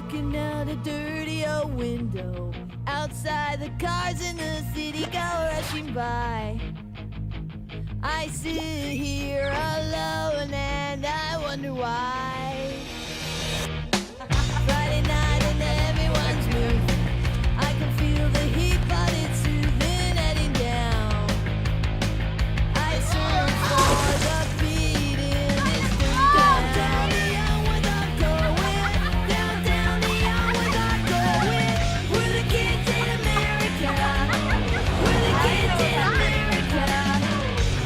looking out a dirty old window. Outside, the cars in the city go rushing by. I sit here alone and I wonder why. Friday night and everyone's moving. I can feel the heat, but it's soothing, heading down. I search for the beating. It's down the young without going. Down the young without going. We're the kids in America. We're the kids in America.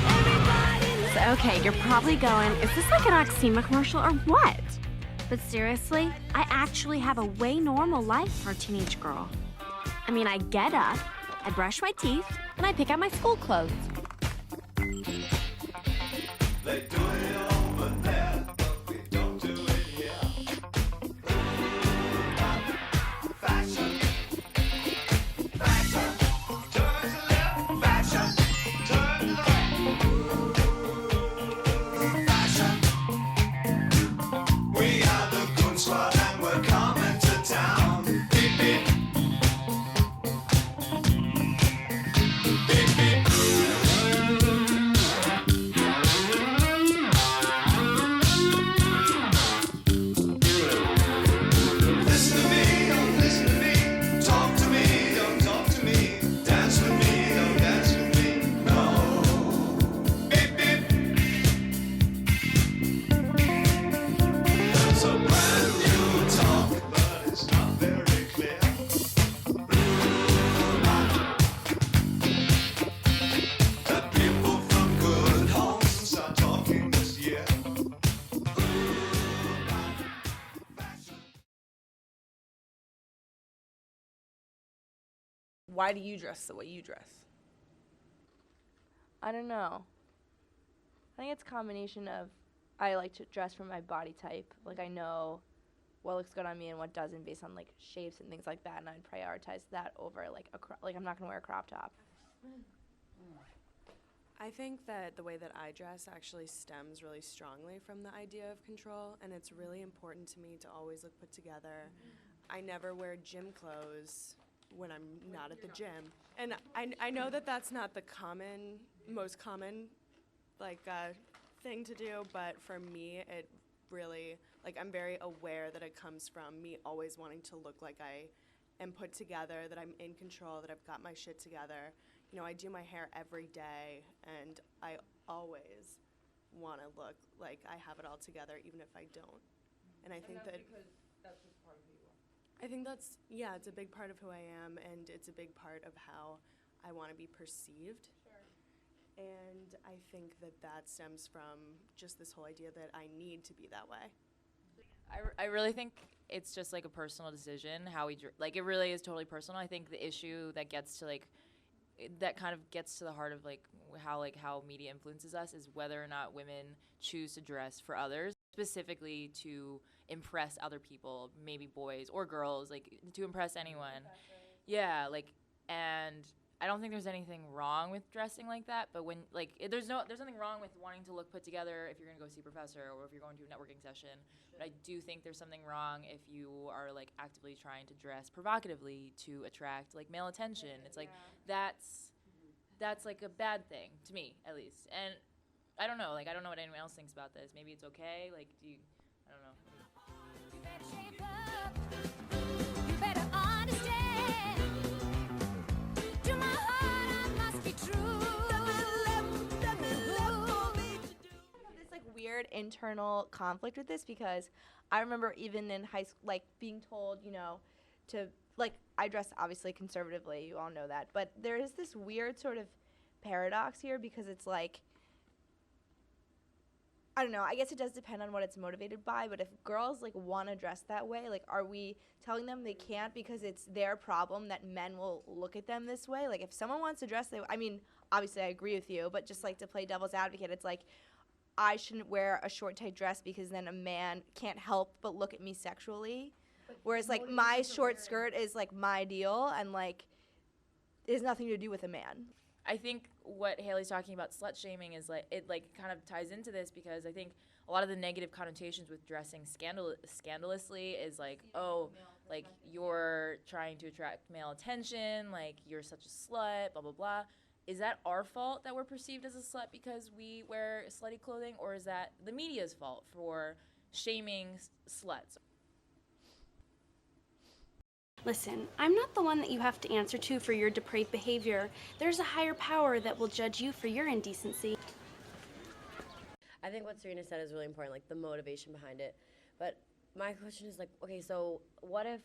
Everybody. So, okay, you're probably going, is this like an Oxema commercial or what? But seriously, I actually have a way normal life for a teenage girl. I mean, I get up, I brush my teeth, and I pick out my school clothes. They do it over there, but we don't do it here. Fashion, fashion, turn to left. Fashion, turn to right. Fashion, we are the Goon Squad and we're coming to town. Beep beep, beep beep. Listen to me, don't listen to me. Talk to me, don't talk to me. Dance with me, don't dance with me. No. Beep beep. That's a brand new talk, but it's not very clear. That people from good homes start talking this year. Why do you dress the way you dress? I don't know. I think it's a combination of I like to dress for my body type. Like I know what looks good on me and what doesn't based on like shapes and things like that, and I'd prioritize that over like like I'm not gonna wear a crop top. I think that the way that I dress actually stems really strongly from the idea of control, and it's really important to me to always look put together. I never wear gym clothes when I'm not at the gym. And I know that that's not the most common, thing to do, but for me, it really, I'm very aware that it comes from me always wanting to look like I am put together, that I'm in control, that I've got my shit together. You know, I do my hair every day, and I always want to look like I have it all together, even if I don't. And I think that because that's just part of who you are. I think that's, it's a big part of who I am, and it's a big part of how I want to be perceived. Sure. And I think that that stems from just this whole idea that I need to be that way. I really think it's just like a personal decision how we it really is totally personal. I think the issue that gets to that kind of gets to the heart of how media influences us is whether or not women choose to dress for others, specifically to impress other people, maybe boys or girls, to impress anyone. Yeah, and I don't think there's anything wrong with dressing like that, but when there's nothing wrong with wanting to look put together if you're going to go see a professor or if you're going to a networking session. But I do think there's something wrong if you are actively trying to dress provocatively to attract male attention. It's that's a bad thing to me, at least. And I don't know, I don't know what anyone else thinks about this. Maybe it's okay. I don't know. You better shape up. You better understand. To my heart, I must be true. This weird internal conflict with this because I remember even in high school, being told, to I dress obviously conservatively. You all know that, but there is this weird sort of paradox here because it's I don't know. I guess it does depend on what it's motivated by. But if girls want to dress that way, are we telling them they can't because it's their problem that men will look at them this way? If someone wants to dress, I mean, obviously I agree with you, but just to play devil's advocate, it's I shouldn't wear a short tight dress because then a man can't help but look at me sexually. Whereas my short skirt is my deal and it has nothing to do with a man. I think what Haley's talking about slut shaming is like it like kind of ties into this because I think a lot of the negative connotations with dressing scandalously is like, oh, like you're trying to attract male attention, like you're such a slut, blah blah blah. Is that our fault that we're perceived as a slut because we wear slutty clothing, or is that the media's fault for shaming sluts? Listen, I'm not the one that you have to answer to for your depraved behavior. There's a higher power that will judge you for your indecency. I think what Serena said is really important, like the motivation behind it. But my question is like, okay, so what if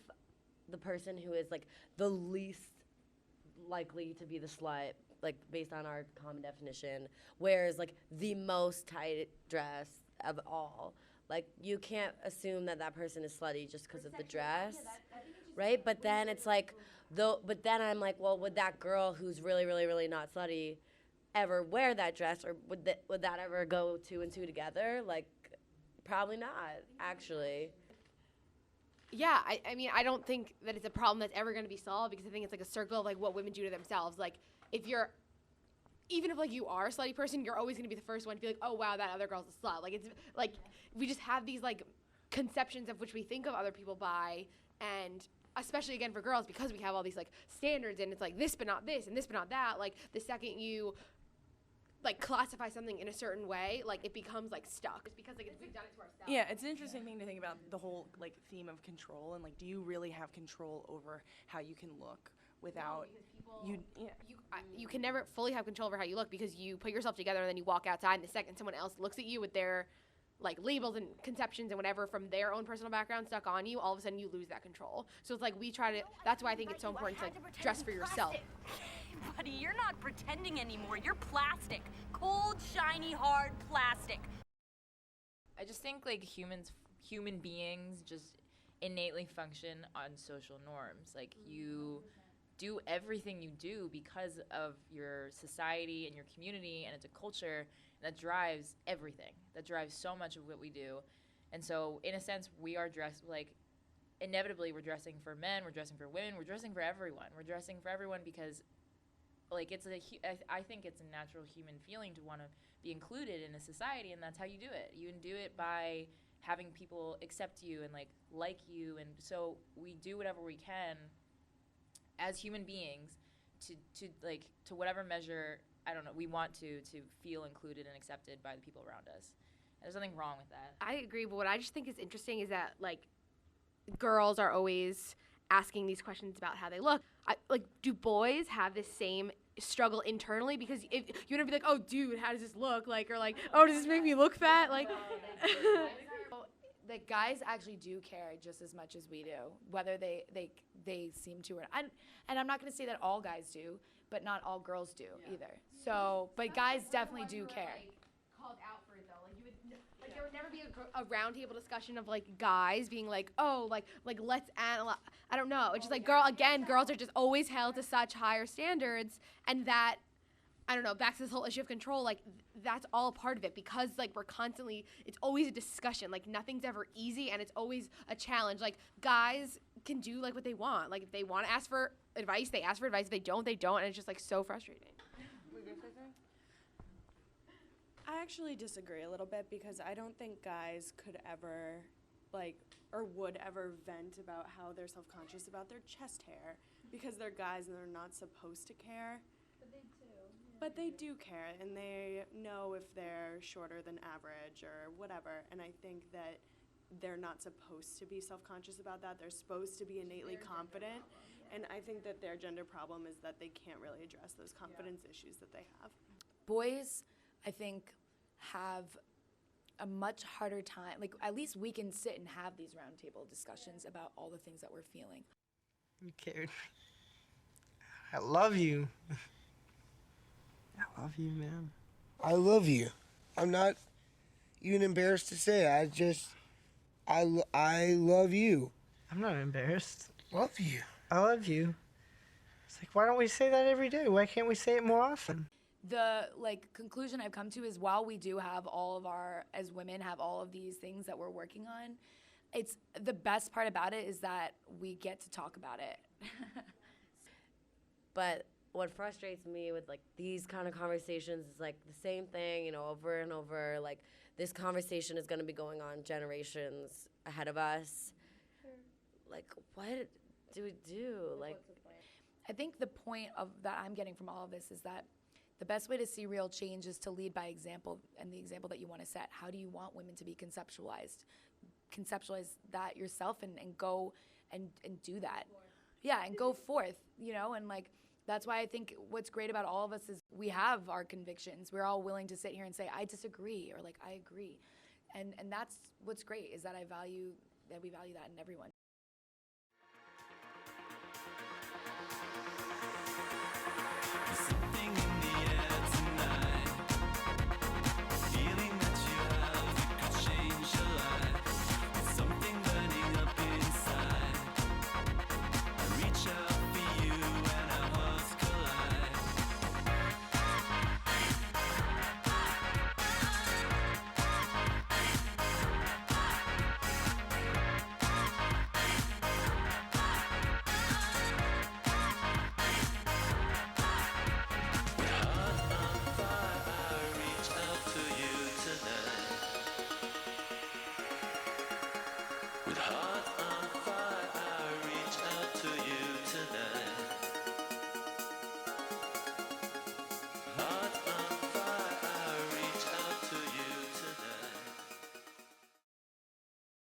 the person who is like the least likely to be the slut, like based on our common definition, wears like the most tight dress of all? Like you can't assume that that person is slutty just because of the dress, right? But then it's like, but then I'm like, well, would that girl who's really, really, really not slutty ever wear that dress, or would that ever go two and two together? Like, probably not, actually. Yeah, I mean, I don't think that it's a problem that's ever going to be solved, because I think it's like a circle of like what women do to themselves. Like, even if like you are a slutty person, you're always going to be the first one to be like, oh wow, that other girl's a slut. Like, it's like we just have these like conceptions of which we think of other people by, and especially again for girls, because we have all these like standards, and it's like this but not this and this but not that. Like the second you like classify something in a certain way, like it becomes like stuck. It's because like we've done it to ourselves. Yeah, it's an interesting thing to think about, the whole like theme of control, and like, do you really have control over how you can look without You can never fully have control over how you look, because you put yourself together and then you walk outside, and the second someone else looks at you with their like labels and conceptions and whatever from their own personal background stuck on you, all of a sudden you lose that control. So it's like we try to, that's why I think it's so important to like dress for yourself. Buddy, you're not pretending anymore. You're plastic. Cold, shiny, hard plastic. I just think like human beings just innately function on social norms. Like you do everything you do because of your society and your community, and it's a culture that drives everything. That drives so much of what we do. And so in a sense, we are dressed like inevitably we're dressing for men, we're dressing for women, we're dressing for everyone. We're dressing for everyone because like I think it's a natural human feeling to want to be included in a society, and that's how you do it. You can do it by having people accept you and like you, and so we do whatever we can as human beings to whatever measure, I don't know, we want to feel included and accepted by the people around us. And there's nothing wrong with that. I agree, but what I just think is interesting is that like girls are always asking these questions about how they look. Do boys have the same struggle internally? Because if you're gonna be like, oh dude, how does this look like, or like, oh, does this make me look fat, like The guys actually do care just as much as we do, whether they seem to or not. And I'm not going to say that all guys do, but not all girls do either. So, but guys definitely do care. Called out for it though, like there would never be a round table discussion of like guys being like, oh, like let's analyze. I don't know. It's just like girls are just always held to such higher standards, and that, I don't know, back to this whole issue of control, like that's all a part of it, because like we're constantly, it's always a discussion, like nothing's ever easy, and it's always a challenge. Like guys can do like what they want. Like if they want to ask for advice, they ask for advice. If they don't, they don't, and it's just like so frustrating. I actually disagree a little bit, because I don't think guys could ever or would ever vent about how they're self-conscious about their chest hair, because they're guys and they're not supposed to care. But they do care, and they know if they're shorter than average or whatever, and I think that they're not supposed to be self-conscious about that. They're supposed to be innately confident, and I think that their gender problem is that they can't really address those confidence issues that they have. Boys, I think, have a much harder time. Like, at least we can sit and have these roundtable discussions about all the things that we're feeling. You cared. I love you. I love you, man. I love you. I'm not even embarrassed to say it. I love you. I'm not embarrassed. Love you. I love you. It's like, why don't we say that every day? Why can't we say it more often? The conclusion I've come to is, while we do have as women have all of these things that we're working on, it's the best part about it is that we get to talk about it. But what frustrates me with like these kind of conversations is like the same thing, you know, over and over. Like this conversation is going to be going on generations ahead of us. Like, what do we do? Like, I think the point of that I'm getting from all of this is that the best way to see real change is to lead by example, and the example that you want to set. How do you want women to be conceptualized? Conceptualize that yourself and go and do that. Yeah, and go forth, you know, and like that's why I think what's great about all of us is we have our convictions. We're all willing to sit here and say, I disagree, or like I agree. And that's what's great is that we value that in everyone.